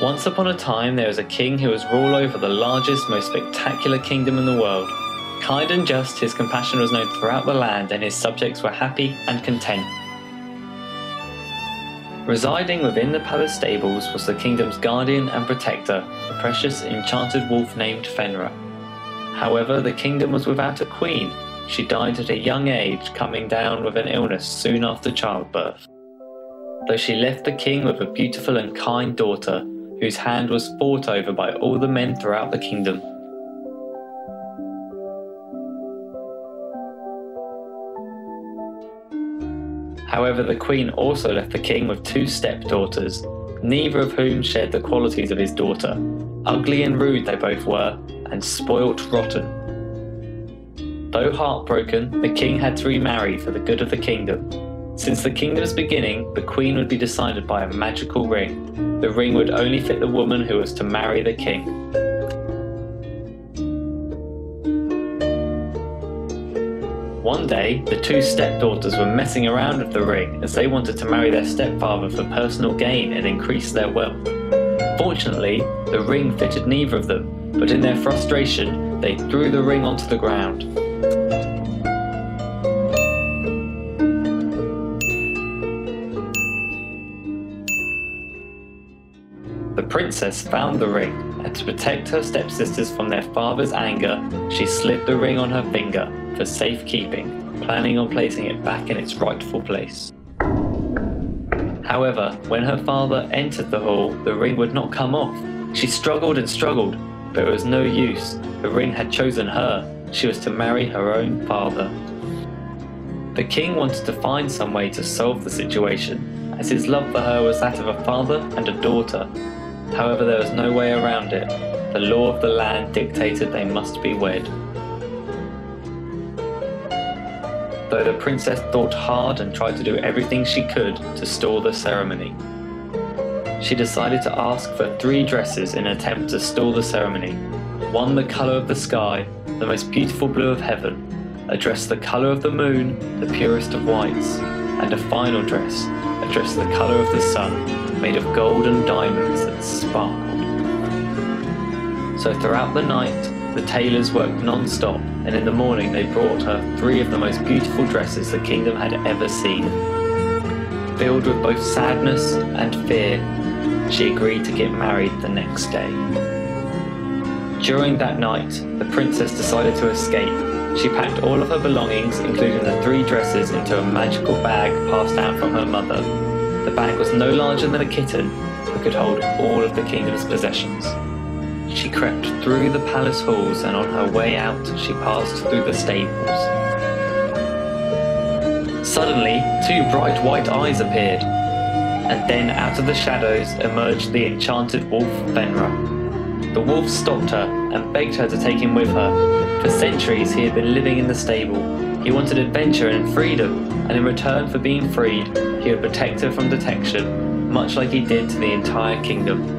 Once upon a time there was a king who was ruled over the largest, most spectacular kingdom in the world. Kind and just, his compassion was known throughout the land, and his subjects were happy and content. Residing within the palace stables was the kingdom's guardian and protector, a precious enchanted wolf named Fenra. However, the kingdom was without a queen. She died at a young age, coming down with an illness soon after childbirth. Though she left the king with a beautiful and kind daughter, whose hand was fought over by all the men throughout the kingdom. However, the queen also left the king with 2 stepdaughters, neither of whom shared the qualities of his daughter. Ugly and rude they both were, and spoilt rotten. Though heartbroken, the king had to remarry for the good of the kingdom. Since the kingdom's beginning, the queen would be decided by a magical ring. The ring would only fit the woman who was to marry the king. One day, the 2 stepdaughters were messing around with the ring as they wanted to marry their stepfather for personal gain and increase their wealth. Fortunately, the ring fitted neither of them, but in their frustration, they threw the ring onto the ground. The princess found the ring, and to protect her stepsisters from their father's anger, she slipped the ring on her finger for safekeeping, planning on placing it back in its rightful place. However, when her father entered the hall, the ring would not come off. She struggled and struggled, but it was no use. The ring had chosen her. She was to marry her own father. The king wanted to find some way to solve the situation, as his love for her was that of a father and a daughter. However, there was no way around it. The law of the land dictated they must be wed. Though the princess thought hard and tried to do everything she could to stall the ceremony, she decided to ask for 3 dresses in an attempt to stall the ceremony. One the colour of the sky, the most beautiful blue of heaven, a dress the colour of the moon, the purest of whites, and a final dress, a dress the colour of the sun, made of gold and diamonds that sparkled. So throughout the night, the tailors worked non-stop, and in the morning they brought her 3 of the most beautiful dresses the kingdom had ever seen. Filled with both sadness and fear, she agreed to get married the next day. During that night, the princess decided to escape. She packed all of her belongings, including the 3 dresses, into a magical bag passed down from her mother. The bag was no larger than a kitten, but could hold all of the kingdom's possessions. She crept through the palace halls, and on her way out she passed through the stables. Suddenly, 2 bright white eyes appeared, and then out of the shadows emerged the enchanted wolf Fenra. The wolf stopped her and begged her to take him with her. For centuries he had been living in the stable. He wanted adventure and freedom, and in return for being freed, he would protect her from detection, much like he did to the entire kingdom.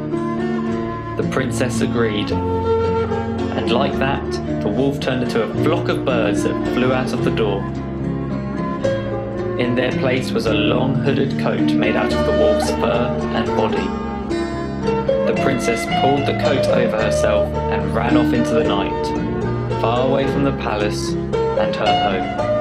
The princess agreed, and like that, the wolf turned into a flock of birds that flew out of the door. In their place was a long hooded coat made out of the wolf's fur and body. The princess pulled the coat over herself and ran off into the night, far away from the palace and her home.